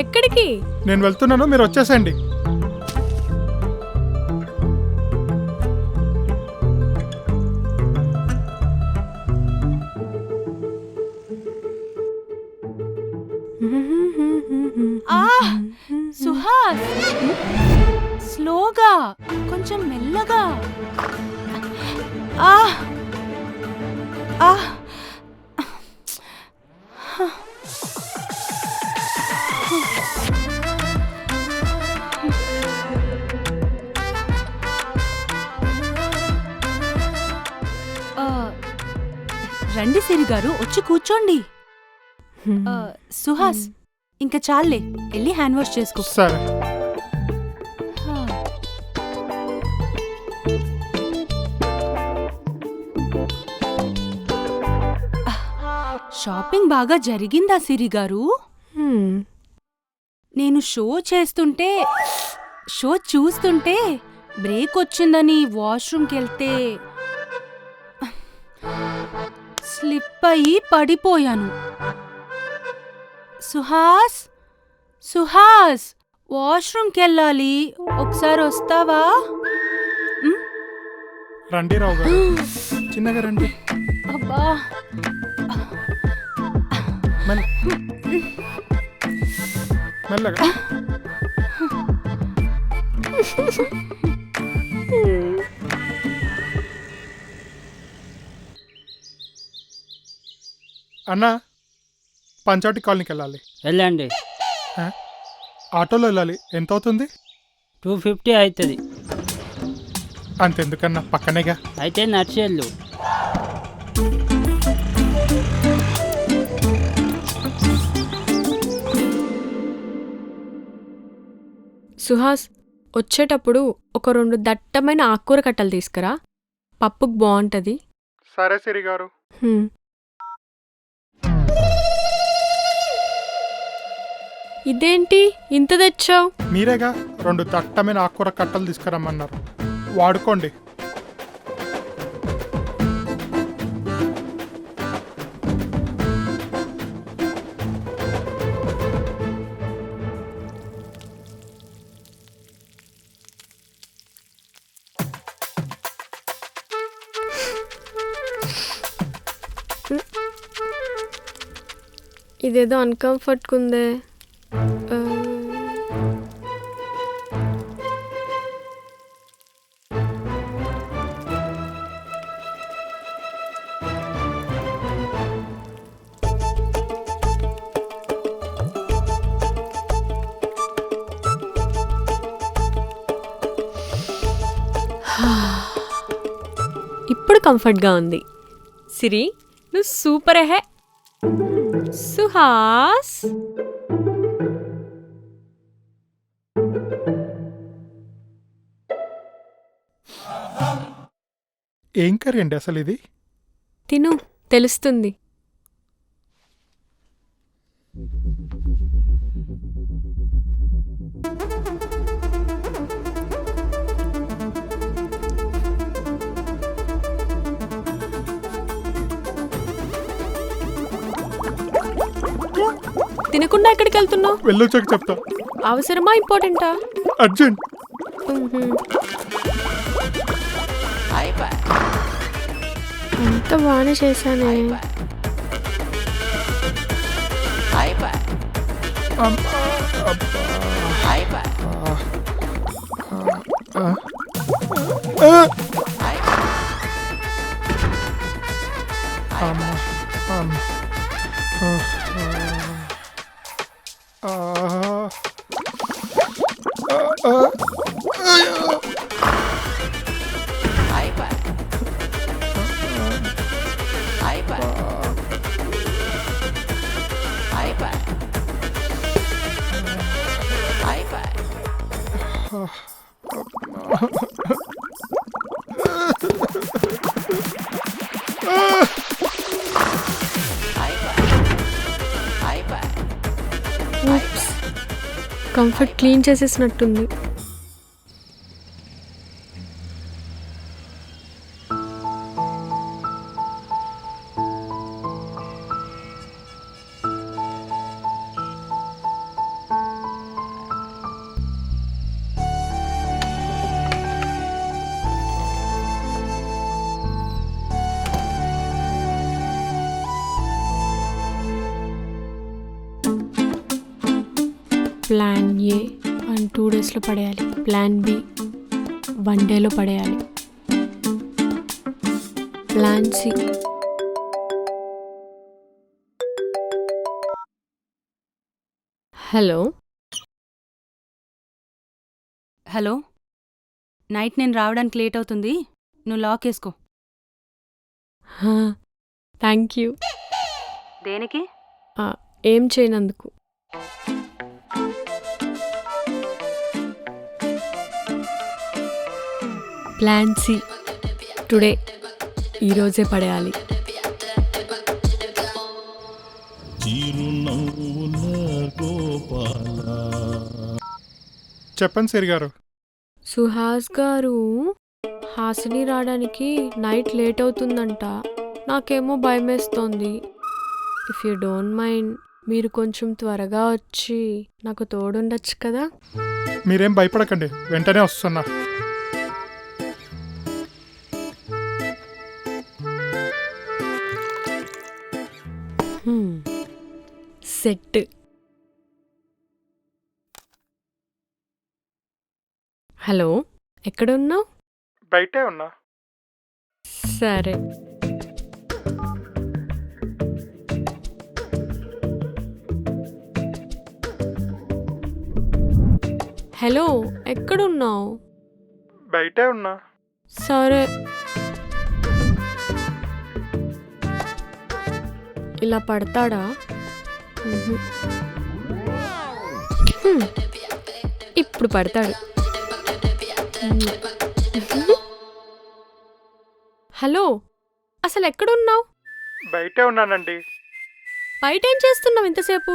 ఎక్కడికి? నేను వెళ్తున్నాను, మీరు వచ్చేసేయండి. సుహాస్, స్లోగా, కొంచెం మెల్లగా. ఆ ఆ రండి సిరి గారు, వచ్చి కూర్చోండి. సుహాస్, ఇంకా చాలే, వెళ్ళి హ్యాండ్ వాష్ చేసుకో. సరే. షాపింగ్ బాగా జరిగిందా సిరి గారు? నేను షో చూస్తుంటే బ్రేక్ వచ్చిందని వాష్రూమ్కి వెళ్తే స్లిప్ అయ్యి పడిపోయాను. సుహాస్, వాష్రూమ్కి వెళ్ళాలి, ఒకసారి వస్తావా? రండి రావు గారు, చిన్నగా రండి. అబ్బా, మెల్లగా. అన్నా, పంచావటి కాలనీకి వెళ్ళాలి. వెళ్ళండి. ఆటోలో వెళ్ళాలి. ఎంత అవుతుంది? 250 అవుతుంది. అంతెందుకన్నా, పక్కనేగా. అయితే నడిచెళ్ళు. సుహాస్, వచ్చేటప్పుడు ఒక 2 దట్టమైన ఆకుకూర కట్టలు తీసుకురా, పప్పుకు బాగుంటది. సరే సిరి గారు. ఇదేంటి ఇంత తెచ్చావు? మీరేగా 2 దట్టమైన ఆకుకూర కట్టలు తీసుకురమ్మన్నారు, వాడుకోండి. ఇదేదో అన్కంఫర్ట్గా ఉందే. ఇప్పుడు కంఫర్ట్గా ఉంది. సిరి, నువ్వు సూపర్ హే. సుహాస్, ఏం కర్రీ అండి అసలు ఇది? తిను, తెలుస్తుంది. తినకుండా ఎక్కడికి వెళ్తున్నావు? వెళ్ళొచ్చాక చెప్తా. అవసరమా, ఇంపార్టెంటా? అర్జెంట్. ఎంత బాగానే చేశానే. కంఫర్ట్ క్లీన్ చేసేసినట్టుంది. ప్లాన్ ఏ 2 డేస్లో పడేయాలి. ప్లాన్ బి 1 డేలో పడేయాలి. Plan C hello hello, night నేను రావడానికి లేట్ అవుతుంది, నువ్వు లాక్ వేసుకో. Thank you. దేనికి? ఏం చేయనందుకు. ప్లాన్ సి టుడే ఈరోజే పడేయాలి. చెప్పండి సిరి గారు. సుహాస్ గారు, హాసిని రావడానికి నైట్ లేట్ అవుతుందంట. నాకేమో భయమేస్తోంది. ఇఫ్ యూ డోంట్ మైండ్ మీరు కొంచెం త్వరగా వచ్చి నాకు తోడుండొచ్చు కదా. మీరేం భయపడకండి, వెంటనే వస్తున్నా. సెట్. హలో, ఎక్కడున్నావు? బయటే ఉన్నా. సరే. హలో, ఎక్కడున్నావు? బయటే ఉన్నా. సరే. ఇలా పడతాడా? ఇప్పుడు పడతాడు. హలో, అసలు ఎక్కడున్నావు? బయటే ఉన్నానండి. బయట ఏం చేస్తున్నావు ఇంతసేపు?